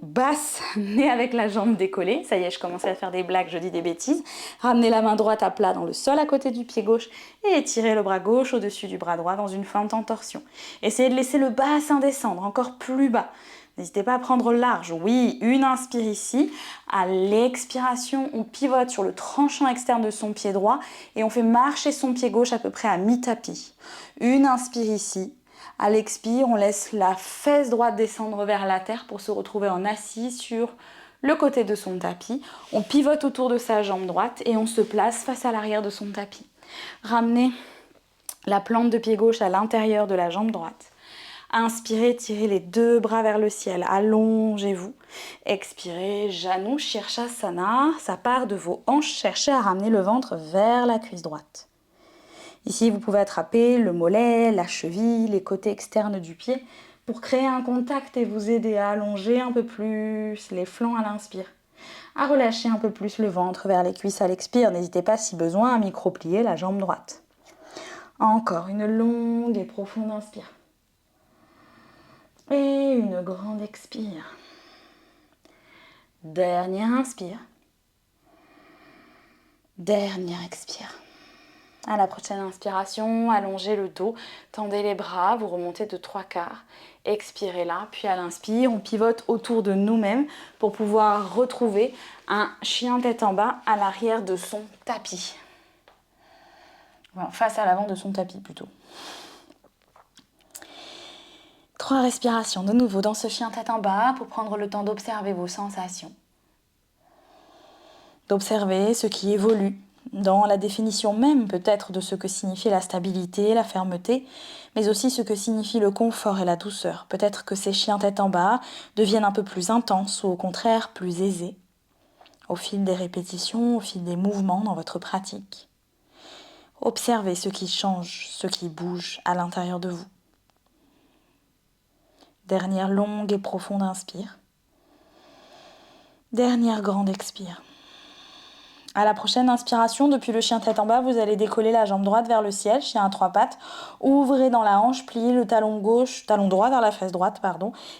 Basse, mais avec la jambe décollée. Ça y est, je commençais à faire des blagues, je dis des bêtises. Ramenez la main droite à plat dans le sol à côté du pied gauche et étirez le bras gauche au-dessus du bras droit dans une fente en torsion. Essayez de laisser le bassin descendre encore plus bas. N'hésitez pas à prendre large. Oui, une inspire ici. À l'expiration, on pivote sur le tranchant externe de son pied droit et on fait marcher son pied gauche à peu près à mi-tapis. Une inspire ici. À l'expire, on laisse la fesse droite descendre vers la terre pour se retrouver en assis sur le côté de son tapis. On pivote autour de sa jambe droite et on se place face à l'arrière de son tapis. Ramenez la plante de pied gauche à l'intérieur de la jambe droite. Inspirez, tirez les 2 bras vers le ciel, allongez-vous. Expirez, Janu Shirshasana, ça part de vos hanches, cherchez à ramener le ventre vers la cuisse droite. Ici, vous pouvez attraper le mollet, la cheville, les côtés externes du pied pour créer un contact et vous aider à allonger un peu plus les flancs à l'inspire. À relâcher un peu plus le ventre vers les cuisses à l'expire. N'hésitez pas, si besoin, à micro-plier la jambe droite. Encore une longue et profonde inspire. Et une grande expire. Dernière inspire. Dernière expire. À la prochaine inspiration, allongez le dos, tendez les bras, vous remontez de 3/4. Expirez là, puis à l'inspire, on pivote autour de nous-mêmes pour pouvoir retrouver un chien tête en bas à l'arrière de son tapis. Enfin, face à l'avant de son tapis plutôt. 3 respirations de nouveau dans ce chien tête en bas pour prendre le temps d'observer vos sensations. D'observer ce qui évolue dans la définition même peut-être de ce que signifie la stabilité, la fermeté, mais aussi ce que signifie le confort et la douceur. Peut-être que ces chiens tête en bas deviennent un peu plus intenses ou au contraire plus aisés au fil des répétitions, au fil des mouvements dans votre pratique. Observez ce qui change, ce qui bouge à l'intérieur de vous. Dernière longue et profonde inspire. Dernière grande expire. À la prochaine inspiration, depuis le chien tête en bas, vous allez décoller la jambe droite vers le ciel, chien à 3 pattes. Ouvrez dans la hanche, pliez le talon droit vers la fesse droite,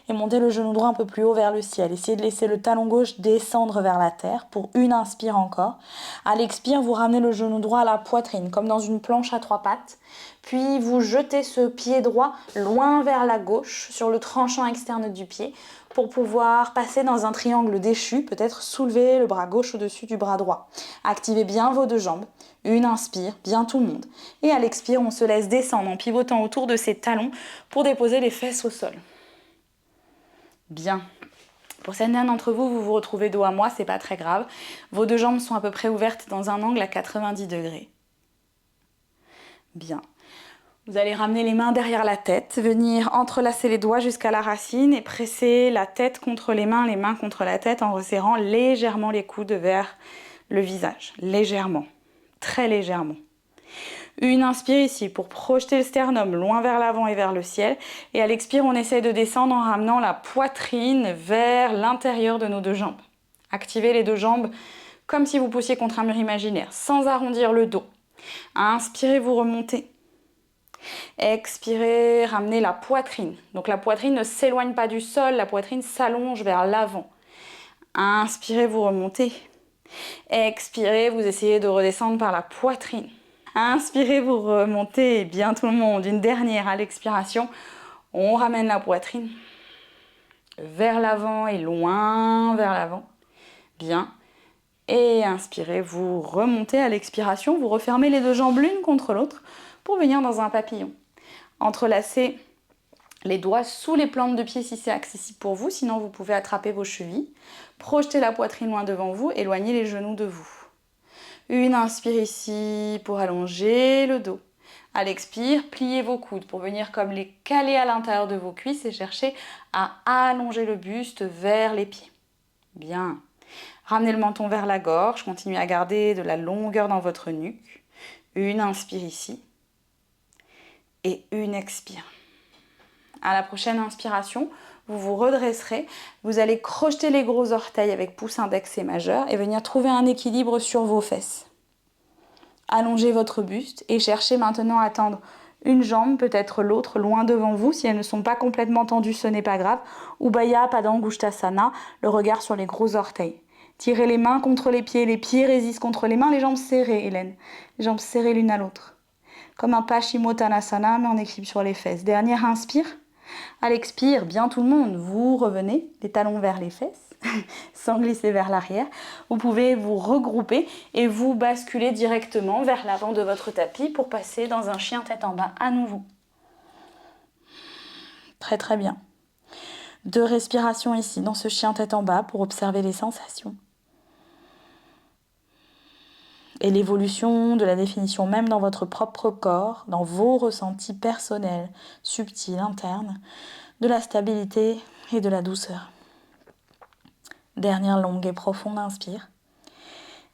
et montez le genou droit un peu plus haut vers le ciel. Essayez de laisser le talon gauche descendre vers la terre pour une inspire encore. À l'expire, vous ramenez le genou droit à la poitrine, comme dans une planche à 3 pattes. Puis vous jetez ce pied droit loin vers la gauche, sur le tranchant externe du pied, pour pouvoir passer dans un triangle déchu, peut-être soulever le bras gauche au-dessus du bras droit. Activez bien vos 2 jambes. Une inspire, bien tout le monde. Et à l'expire, on se laisse descendre en pivotant autour de ses talons pour déposer les fesses au sol. Bien. Pour certains d'entre vous, vous vous retrouvez dos à moi, c'est pas très grave. Vos 2 jambes sont à peu près ouvertes dans un angle à 90 degrés. Bien. Vous allez ramener les mains derrière la tête, venir entrelacer les doigts jusqu'à la racine et presser la tête contre les mains contre la tête en resserrant légèrement les coudes vers le visage. Légèrement, très légèrement. Une inspire ici pour projeter le sternum loin vers l'avant et vers le ciel. Et à l'expire, on essaie de descendre en ramenant la poitrine vers l'intérieur de nos 2 jambes. Activez les 2 jambes comme si vous poussiez contre un mur imaginaire, sans arrondir le dos. Inspirez, vous remontez. Expirez, ramenez la poitrine. Donc la poitrine ne s'éloigne pas du sol, la poitrine s'allonge vers l'avant. Inspirez, vous remontez. Expirez, vous essayez de redescendre par la poitrine. Inspirez, vous remontez, bien tout le monde. Une dernière à l'expiration, on ramène la poitrine vers l'avant et loin vers l'avant. Bien. Et inspirez, vous remontez à l'expiration, vous refermez les 2 jambes l'une contre l'autre pour venir dans un papillon. Entrelacez les doigts sous les plantes de pied si c'est accessible pour vous, sinon vous pouvez attraper vos chevilles. Projetez la poitrine loin devant vous, éloignez les genoux de vous. Une inspire ici pour allonger le dos. À l'expire, pliez vos coudes pour venir comme les caler à l'intérieur de vos cuisses et chercher à allonger le buste vers les pieds. Bien. Ramenez le menton vers la gorge, continuez à garder de la longueur dans votre nuque. Une inspire ici. Et une expire. À la prochaine inspiration, vous vous redresserez. Vous allez crocheter les gros orteils avec pouce index et majeur et venir trouver un équilibre sur vos fesses. Allongez votre buste et cherchez maintenant à tendre une jambe, peut-être l'autre, loin devant vous. Si elles ne sont pas complètement tendues, ce n'est pas grave. Ubaya Padangusthasana, le regard sur les gros orteils. Tirez les mains contre les pieds résistent contre les mains, les jambes serrées, Hélène. Les jambes serrées l'une à l'autre. Comme un Paschimottanasana, mais en équilibre sur les fesses. Dernière inspire. À l'expire, bien tout le monde, vous revenez, les talons vers les fesses, sans glisser vers l'arrière. Vous pouvez vous regrouper et vous basculer directement vers l'avant de votre tapis pour passer dans un chien tête en bas à nouveau. Très très bien. 2 respirations ici, dans ce chien tête en bas, pour observer les sensations. et l'évolution de la définition même dans votre propre corps, dans vos ressentis personnels, subtils, internes, de la stabilité et de la douceur. Dernière longue et profonde inspire.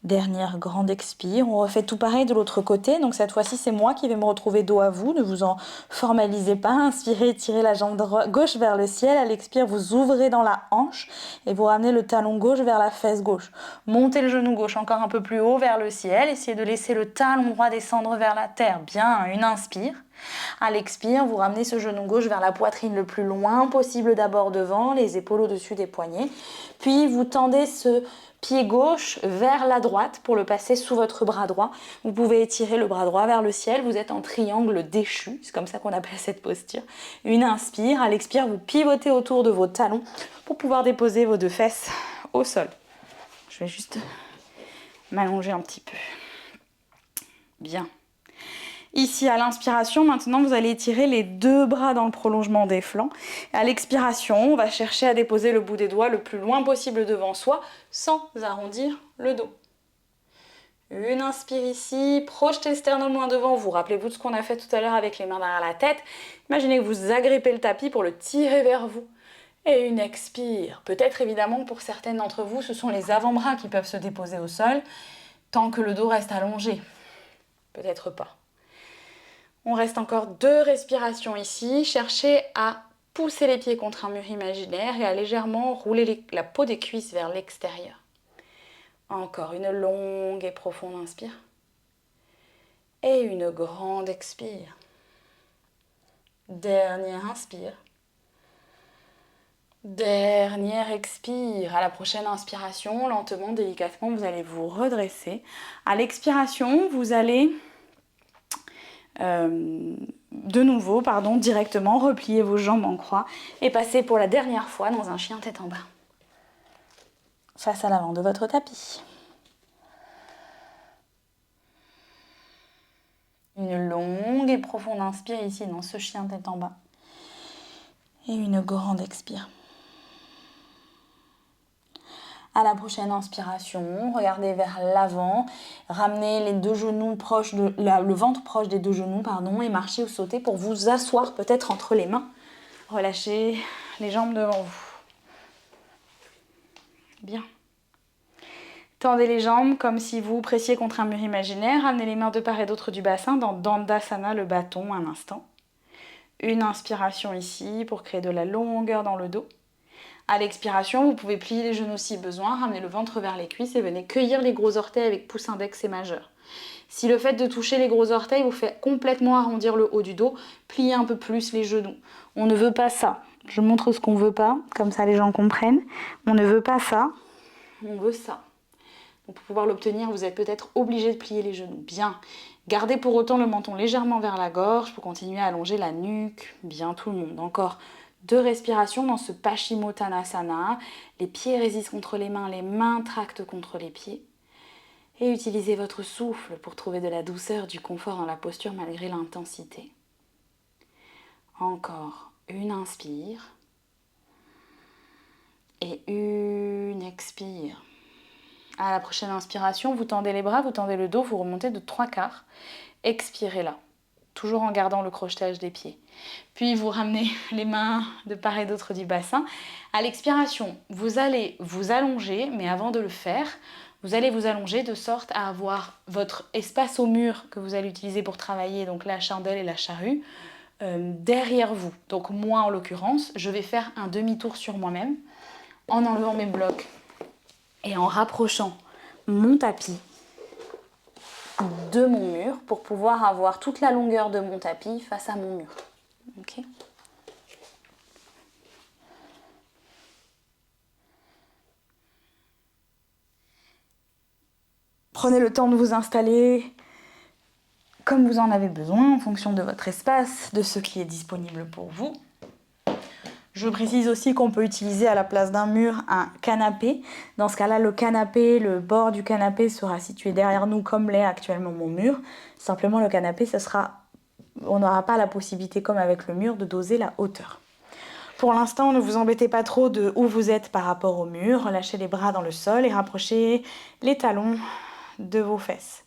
Dernière grande expire. On refait tout pareil de l'autre côté. Donc cette fois-ci, c'est moi qui vais me retrouver dos à vous. Ne vous en formalisez pas. Inspirez, tirez la jambe gauche vers le ciel. À l'expire, vous ouvrez dans la hanche et vous ramenez le talon gauche vers la fesse gauche. Montez le genou gauche encore un peu plus haut vers le ciel. Essayez de laisser le talon droit descendre vers la terre. Bien, une inspire. À l'expire, vous ramenez ce genou gauche vers la poitrine le plus loin possible, d'abord devant, les épaules au-dessus des poignets. Puis vous tendez ce pied gauche vers la droite pour le passer sous votre bras droit. Vous pouvez étirer le bras droit vers le ciel, vous êtes en triangle déchu, c'est comme ça qu'on appelle cette posture. Une inspire, à l'expire, vous pivotez autour de vos talons pour pouvoir déposer vos 2 fesses au sol. Je vais juste m'allonger un petit peu. Bien. Ici, à l'inspiration, maintenant, vous allez étirer les 2 bras dans le prolongement des flancs. À l'expiration, on va chercher à déposer le bout des doigts le plus loin possible devant soi, sans arrondir le dos. Une inspire ici, projetez le sternum loin devant vous. Rappelez-vous de ce qu'on a fait tout à l'heure avec les mains derrière la tête. Imaginez que vous agrippez le tapis pour le tirer vers vous. Et une expire. Peut-être évidemment pour certaines d'entre vous, ce sont les avant-bras qui peuvent se déposer au sol, tant que le dos reste allongé. Peut-être pas. On reste encore 2 respirations ici. Cherchez à pousser les pieds contre un mur imaginaire et à légèrement rouler la peau des cuisses vers l'extérieur. Encore une longue et profonde inspire. Et une grande expire. Dernière inspire. Dernière expire. À la prochaine inspiration, lentement, délicatement, vous allez vous redresser. À l'expiration, vous allez directement replier vos jambes en croix et passer pour la dernière fois dans un chien tête en bas. Face à l'avant de votre tapis. Une longue et profonde inspire ici dans ce chien tête en bas. Et une grande expire. À la prochaine inspiration, regardez vers l'avant, ramenez les 2 genoux proches le ventre proche des 2 genoux, et marchez ou sautez pour vous asseoir peut-être entre les mains. Relâchez les jambes devant vous. Bien. Tendez les jambes comme si vous pressiez contre un mur imaginaire. Ramenez les mains de part et d'autre du bassin dans Dandasana, le bâton, un instant. Une inspiration ici pour créer de la longueur dans le dos. À l'expiration, vous pouvez plier les genoux si besoin, ramener le ventre vers les cuisses et venez cueillir les gros orteils avec pouce index et majeur. Si le fait de toucher les gros orteils vous fait complètement arrondir le haut du dos, pliez un peu plus les genoux. On ne veut pas ça. Je montre ce qu'on ne veut pas, comme ça les gens comprennent. On ne veut pas ça, on veut ça. Donc pour pouvoir l'obtenir, vous êtes peut-être obligé de plier les genoux. Bien. Gardez pour autant le menton légèrement vers la gorge pour continuer à allonger la nuque. Bien tout le monde. Encore 2 respirations dans ce Paschimottanasana. Les pieds résistent contre les mains tractent contre les pieds. Et utilisez votre souffle pour trouver de la douceur, du confort dans la posture malgré l'intensité. Encore une inspire. Et une expire. À la prochaine inspiration, vous tendez les bras, vous tendez le dos, vous remontez de 3/4. Expirez là. Toujours en gardant le crochetage des pieds. Puis vous ramenez les mains de part et d'autre du bassin. À l'expiration, vous allez vous allonger, mais avant de le faire, vous allez vous allonger de sorte à avoir votre espace au mur que vous allez utiliser pour travailler, donc la chandelle et la charrue, derrière vous. Donc moi en l'occurrence, je vais faire un demi-tour sur moi-même en enlevant mes blocs et en rapprochant mon tapis de mon mur pour pouvoir avoir toute la longueur de mon tapis face à mon mur. Okay. Prenez le temps de vous installer comme vous en avez besoin en fonction de votre espace, de ce qui est disponible pour vous. Je précise aussi qu'on peut utiliser à la place d'un mur un canapé. Dans ce cas-là, le canapé, le bord du canapé sera situé derrière nous comme l'est actuellement mon mur. Simplement, le canapé, on n'aura pas la possibilité, comme avec le mur, de doser la hauteur. Pour l'instant, ne vous embêtez pas trop de où vous êtes par rapport au mur. Relâchez les bras dans le sol et rapprochez les talons de vos fesses.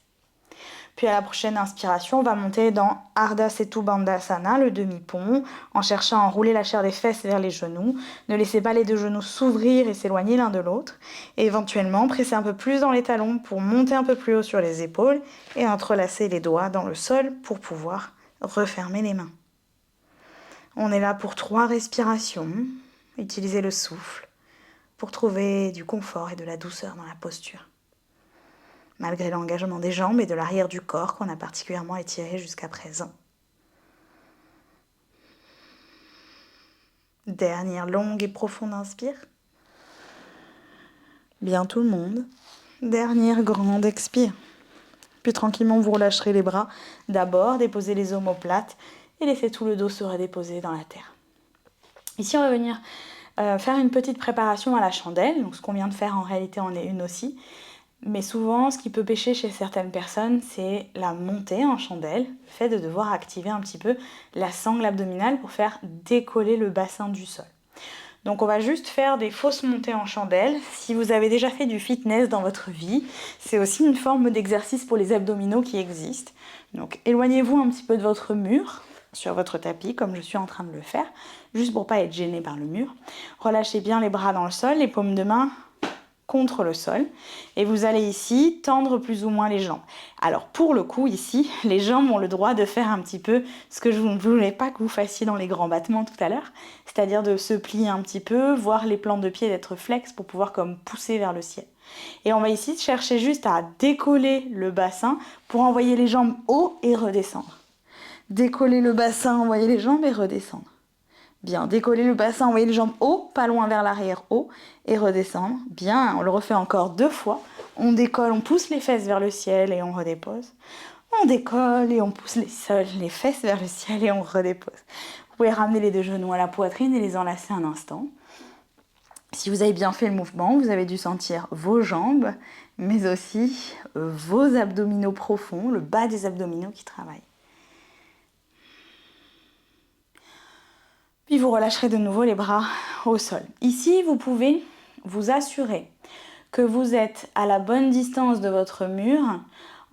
Puis à la prochaine inspiration, on va monter dans Ardha Setu Bandhasana, le demi-pont, en cherchant à enrouler la chair des fesses vers les genoux. Ne laissez pas les deux genoux s'ouvrir et s'éloigner l'un de l'autre. Et éventuellement, pressez un peu plus dans les talons pour monter un peu plus haut sur les épaules et entrelacer les doigts dans le sol pour pouvoir refermer les mains. On est là pour 3 respirations. Utilisez le souffle pour trouver du confort et de la douceur dans la posture. Malgré l'engagement des jambes et de l'arrière du corps qu'on a particulièrement étiré jusqu'à présent. Dernière longue et profonde inspire. Bien tout le monde. Dernière grande expire. Puis tranquillement vous relâcherez les bras. D'abord, déposez les omoplates et laissez tout le dos se redéposer dans la terre. Ici, on va venir faire une petite préparation à la chandelle. Donc ce qu'on vient de faire en réalité en est une aussi. Mais souvent, ce qui peut pêcher chez certaines personnes, c'est la montée en chandelle, le fait de devoir activer un petit peu la sangle abdominale pour faire décoller le bassin du sol. Donc on va juste faire des fausses montées en chandelle. Si vous avez déjà fait du fitness dans votre vie, c'est aussi une forme d'exercice pour les abdominaux qui existe. Donc éloignez-vous un petit peu de votre mur, sur votre tapis, comme je suis en train de le faire, juste pour pas être gêné par le mur. Relâchez bien les bras dans le sol, les paumes de main contre le sol, et vous allez ici tendre plus ou moins les jambes. Alors pour le coup ici, les jambes ont le droit de faire un petit peu ce que je ne voulais pas que vous fassiez dans les grands battements tout à l'heure, c'est-à-dire de se plier un petit peu, voir les plantes de pied d'être flex pour pouvoir comme pousser vers le ciel. Et on va ici chercher juste à décoller le bassin pour envoyer les jambes haut et redescendre. Décoller le bassin, envoyer les jambes et redescendre. Bien, décoller le bassin, envoyer les jambes haut, pas loin vers l'arrière, haut, et redescendre. Bien, on le refait encore 2 fois. On décolle, on pousse les fesses vers le ciel et on redépose. On décolle et on pousse les fesses vers le ciel et on redépose. Vous pouvez ramener les 2 genoux à la poitrine et les enlacer un instant. Si vous avez bien fait le mouvement, vous avez dû sentir vos jambes, mais aussi vos abdominaux profonds, le bas des abdominaux qui travaillent. Puis vous relâcherez de nouveau les bras au sol. Ici, vous pouvez vous assurer que vous êtes à la bonne distance de votre mur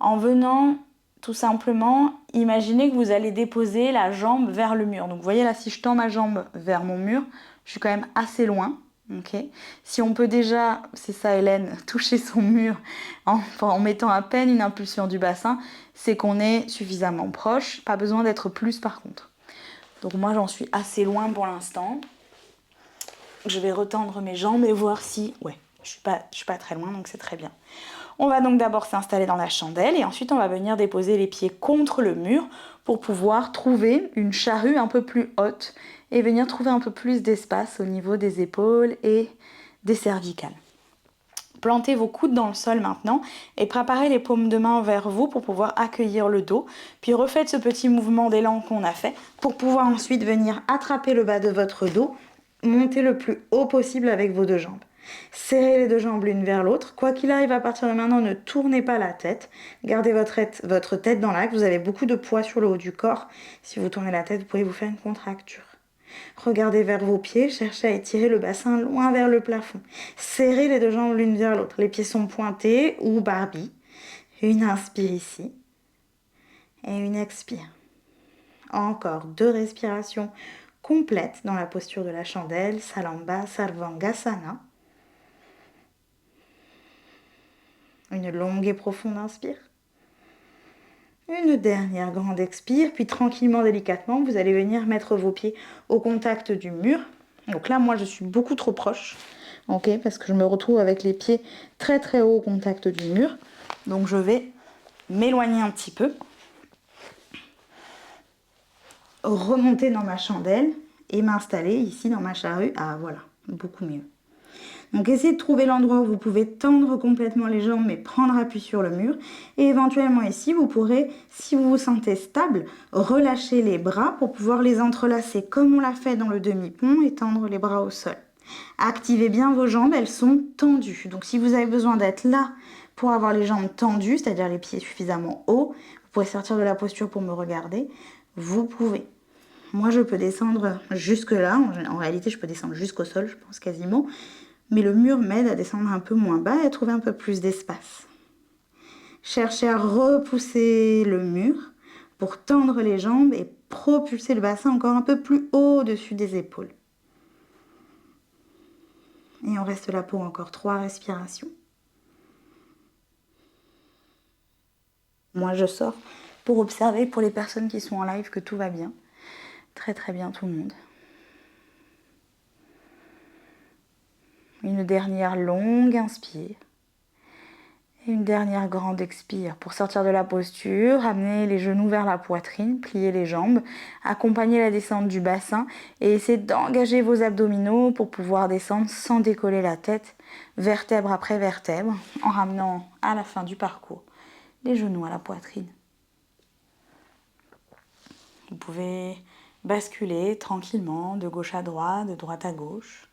en venant tout simplement imaginer que vous allez déposer la jambe vers le mur. Donc vous voyez là, si je tends ma jambe vers mon mur, je suis quand même assez loin. Okay. Si on peut déjà, c'est ça Hélène, toucher son mur en mettant à peine une impulsion du bassin, c'est qu'on est suffisamment proche, pas besoin d'être plus par contre. Donc moi j'en suis assez loin pour l'instant. Je vais retendre mes jambes et voir si... Ouais, je suis pas très loin donc c'est très bien. On va donc d'abord s'installer dans la chandelle et ensuite on va venir déposer les pieds contre le mur pour pouvoir trouver une charrue un peu plus haute et venir trouver un peu plus d'espace au niveau des épaules et des cervicales. Plantez vos coudes dans le sol maintenant et préparez les paumes de main vers vous pour pouvoir accueillir le dos. Puis refaites ce petit mouvement d'élan qu'on a fait pour pouvoir ensuite venir attraper le bas de votre dos, monter le plus haut possible avec vos 2 jambes. Serrez les 2 jambes l'une vers l'autre. Quoi qu'il arrive à partir de maintenant, ne tournez pas la tête. Gardez votre tête dans l'axe. Vous avez beaucoup de poids sur le haut du corps. Si vous tournez la tête, vous pourriez vous faire une contracture. Regardez vers vos pieds, cherchez à étirer le bassin loin vers le plafond. Serrez les 2 jambes l'une vers l'autre. Les pieds sont pointés ou barbis. Une inspire ici et une expire. Encore 2 respirations complètes dans la posture de la chandelle, Salamba Sarvangasana. Une longue et profonde inspire. Une dernière grande expire, puis tranquillement, délicatement, vous allez venir mettre vos pieds au contact du mur. Donc là, moi, je suis beaucoup trop proche, ok, parce que je me retrouve avec les pieds très très haut au contact du mur. Donc je vais m'éloigner un petit peu, remonter dans ma chandelle et m'installer ici dans ma charrue. Ah voilà, beaucoup mieux. Donc essayez de trouver l'endroit où vous pouvez tendre complètement les jambes mais prendre appui sur le mur. Et éventuellement ici, vous pourrez, si vous vous sentez stable, relâcher les bras pour pouvoir les entrelacer comme on l'a fait dans le demi-pont et tendre les bras au sol. Activez bien vos jambes, elles sont tendues. Donc si vous avez besoin d'être là pour avoir les jambes tendues, c'est-à-dire les pieds suffisamment hauts, vous pourrez sortir de la posture pour me regarder, vous pouvez. Moi, je peux descendre jusque là. En réalité, je peux descendre jusqu'au sol, je pense quasiment. Mais le mur m'aide à descendre un peu moins bas et à trouver un peu plus d'espace. cherchez à repousser le mur pour tendre les jambes et propulser le bassin encore un peu plus haut au-dessus des épaules. Et on reste là pour encore 3 respirations. Moi, je sors pour observer pour les personnes qui sont en live que tout va bien. Très très bien tout le monde. Une dernière longue inspire. Et une dernière grande expire. Pour sortir de la posture, amenez les genoux vers la poitrine, pliez les jambes, accompagnez la descente du bassin et essayez d'engager vos abdominaux pour pouvoir descendre sans décoller la tête, vertèbre après vertèbre, en ramenant à la fin du parcours les genoux à la poitrine. Vous pouvez basculer tranquillement de gauche à droite, de droite à gauche.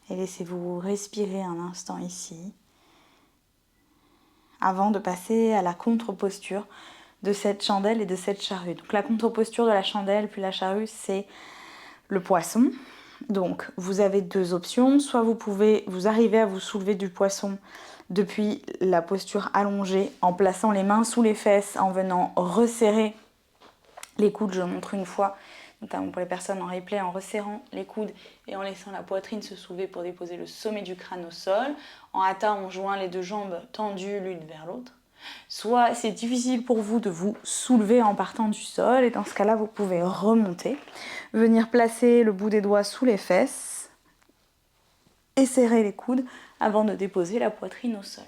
Et laissez-vous respirer un instant ici, avant de passer à la contre-posture de cette chandelle et de cette charrue. Donc la contre-posture de la chandelle puis la charrue, c'est le poisson. Donc vous avez 2 options, soit vous arrivez à vous soulever du poisson depuis la posture allongée en plaçant les mains sous les fesses, en venant resserrer les coudes, je montre une fois, notamment pour les personnes en replay, en resserrant les coudes et en laissant la poitrine se soulever pour déposer le sommet du crâne au sol. En hatha, on joint les 2 jambes tendues l'une vers l'autre. Soit c'est difficile pour vous de vous soulever en partant du sol, et dans ce cas-là, vous pouvez remonter, venir placer le bout des doigts sous les fesses et serrer les coudes avant de déposer la poitrine au sol.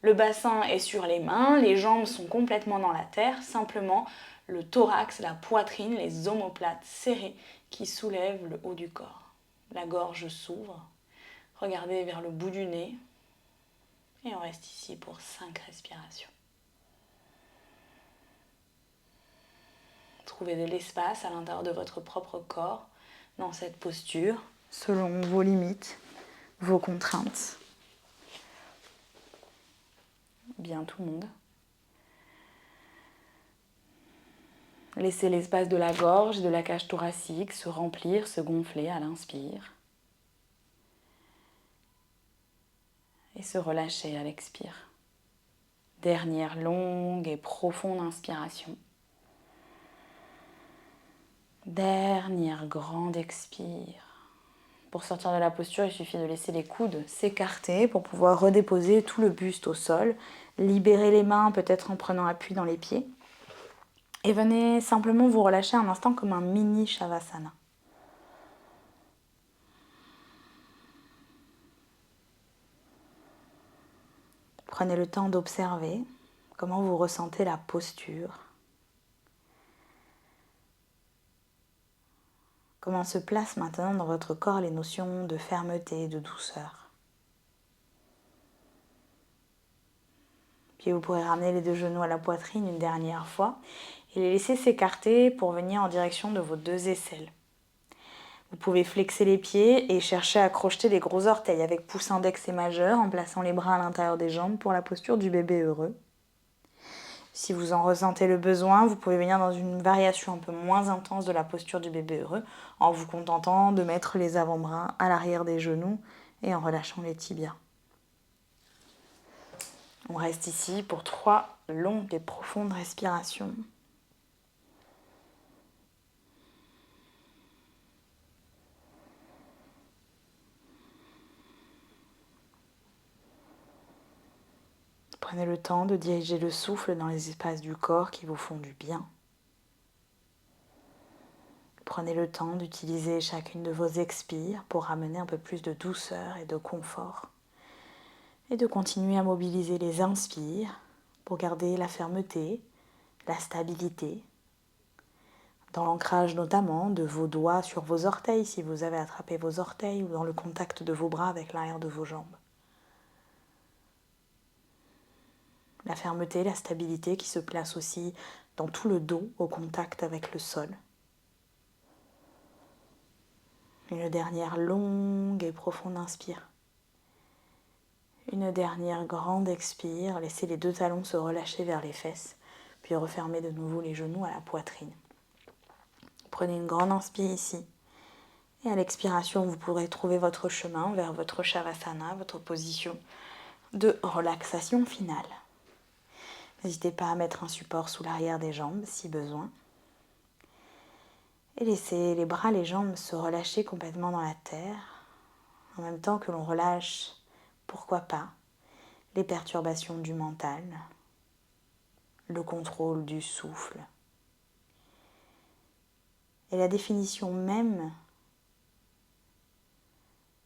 Le bassin est sur les mains, les jambes sont complètement dans la terre, simplement le thorax, la poitrine, les omoplates serrées qui soulèvent le haut du corps. La gorge s'ouvre, regardez vers le bout du nez et on reste ici pour 5 respirations. Trouvez de l'espace à l'intérieur de votre propre corps dans cette posture, selon vos limites, vos contraintes. Bien tout le monde. Laissez l'espace de la gorge et de la cage thoracique se remplir, se gonfler à l'inspire. Et se relâcher à l'expire. Dernière longue et profonde inspiration. Dernière grande expire. Pour sortir de la posture, il suffit de laisser les coudes s'écarter pour pouvoir redéposer tout le buste au sol. Libérez les mains, peut-être en prenant appui dans les pieds. Et venez simplement vous relâcher un instant comme un mini Shavasana. Prenez le temps d'observer comment vous ressentez la posture. Comment se placent maintenant dans votre corps les notions de fermeté, de douceur. Puis vous pourrez ramener les 2 genoux à la poitrine une dernière fois et les laisser s'écarter pour venir en direction de vos 2 aisselles. Vous pouvez flexer les pieds et chercher à crocheter les gros orteils avec pouce index et majeur en plaçant les bras à l'intérieur des jambes pour la posture du bébé heureux. Si vous en ressentez le besoin, vous pouvez venir dans une variation un peu moins intense de la posture du bébé heureux en vous contentant de mettre les avant-bras à l'arrière des genoux et en relâchant les tibias. On reste ici pour 3 longues et profondes respirations. Prenez le temps de diriger le souffle dans les espaces du corps qui vous font du bien. Prenez le temps d'utiliser chacune de vos expires pour ramener un peu plus de douceur et de confort. Et de continuer à mobiliser les inspires pour garder la fermeté, la stabilité, dans l'ancrage notamment de vos doigts sur vos orteils si vous avez attrapé vos orteils ou dans le contact de vos bras avec l'arrière de vos jambes. La fermeté, la stabilité qui se place aussi dans tout le dos au contact avec le sol. Une dernière longue et profonde inspire. Une dernière grande expire. Laissez les 2 talons se relâcher vers les fesses, puis refermez de nouveau les genoux à la poitrine. Prenez une grande inspire ici. Et à l'expiration, vous pourrez trouver votre chemin vers votre Shavasana, votre position de relaxation finale. N'hésitez pas à mettre un support sous l'arrière des jambes si besoin. Et laissez les bras, les jambes se relâcher complètement dans la terre, en même temps que l'on relâche, pourquoi pas, les perturbations du mental, le contrôle du souffle et la définition même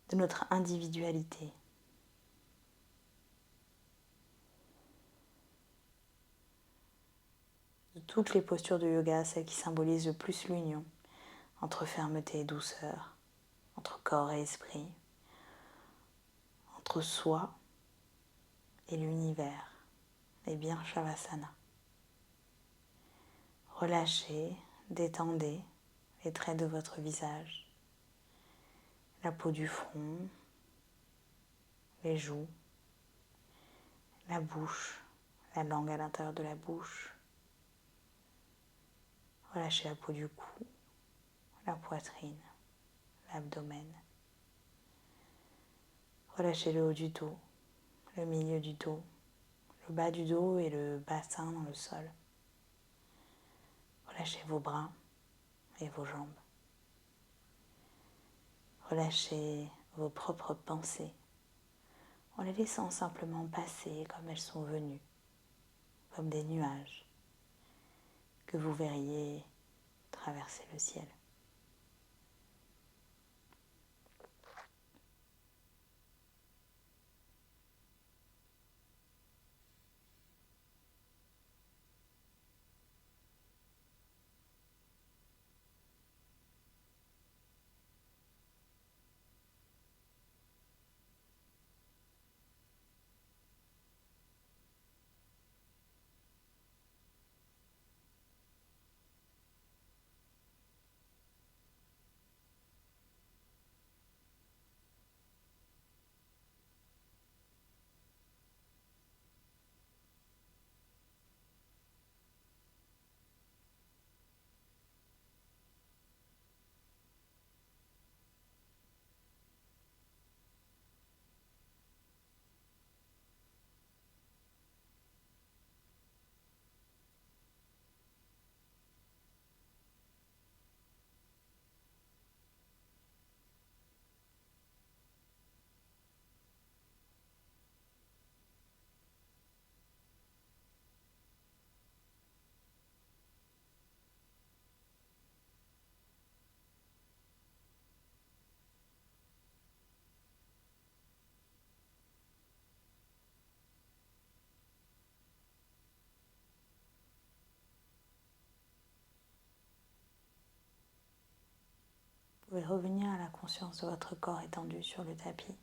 de notre individualité. De toutes les postures de yoga, celle qui symbolise le plus l'union entre fermeté et douceur, entre corps et esprit, entre soi et l'univers, est bien Shavasana. Relâchez, détendez les traits de votre visage, la peau du front, les joues, la bouche, la langue à l'intérieur de la bouche. Relâchez la peau du cou, la poitrine, l'abdomen. Relâchez le haut du dos, le milieu du dos, le bas du dos et le bassin dans le sol. Relâchez vos bras et vos jambes. Relâchez vos propres pensées en les laissant simplement passer comme elles sont venues, comme des nuages que vous verriez traverser le ciel. Vous pouvez revenir à la conscience de votre corps étendu sur le tapis,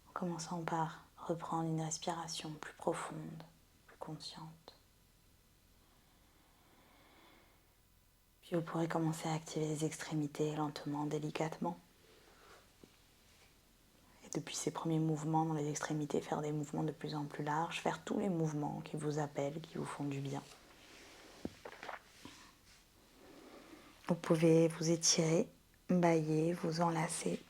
en commençant par reprendre une respiration plus profonde, plus consciente. Puis vous pourrez commencer à activer les extrémités lentement, délicatement. Et depuis ces premiers mouvements dans les extrémités, faire des mouvements de plus en plus larges, faire tous les mouvements qui vous appellent, qui vous font du bien. Vous pouvez vous étirer, bâiller, vous enlacer.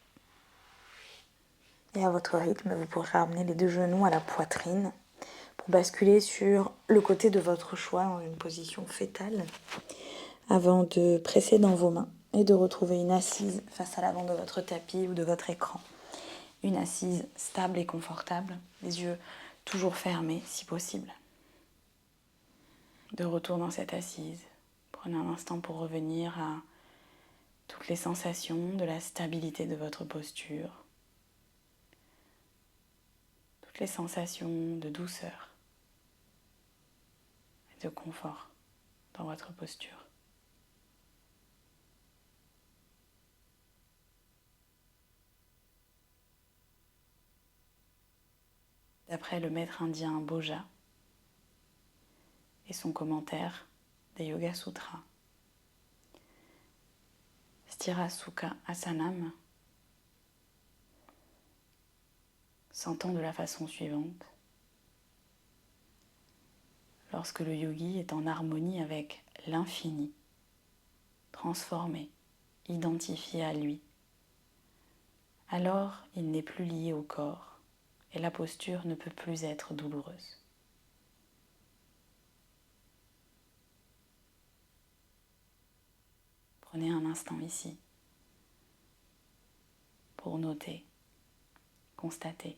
Et à votre rythme, vous pourrez ramener les deux genoux à la poitrine pour basculer sur le côté de votre choix dans une position fétale avant de presser dans vos mains et de retrouver une assise face à l'avant de votre tapis ou de votre écran. Une assise stable et confortable, les yeux toujours fermés si possible. De retour dans cette assise, prenez un instant pour revenir à toutes les sensations de la stabilité de votre posture, toutes les sensations de douceur et de confort dans votre posture. D'après le maître indien Boja et son commentaire des Yoga Sutras, Sthira Sukha Asanam s'entend de la façon suivante. Lorsque le yogi est en harmonie avec l'infini, transformé, identifié à lui. Alors, il n'est plus lié au corps et la posture ne peut plus être douloureuse. Prenez un instant ici pour noter, constater,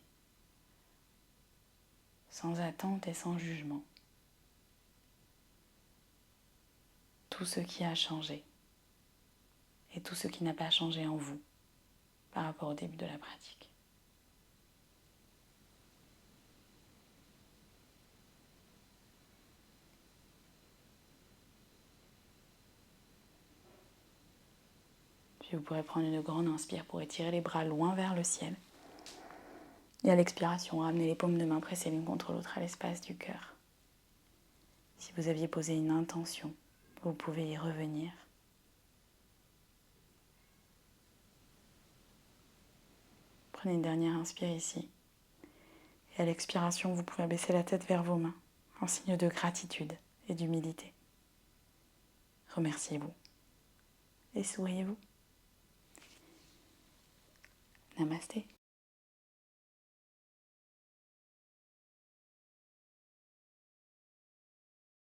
sans attente et sans jugement, tout ce qui a changé et tout ce qui n'a pas changé en vous par rapport au début de la pratique. Puis vous pourrez prendre une grande inspire pour étirer les bras loin vers le ciel. Et à l'expiration, ramenez les paumes de main pressées l'une contre l'autre à l'espace du cœur. Si vous aviez posé une intention, vous pouvez y revenir. Prenez une dernière inspire ici. Et à l'expiration, vous pouvez abaisser la tête vers vos mains, en signe de gratitude et d'humilité. Remerciez-vous et souriez-vous. Namasté.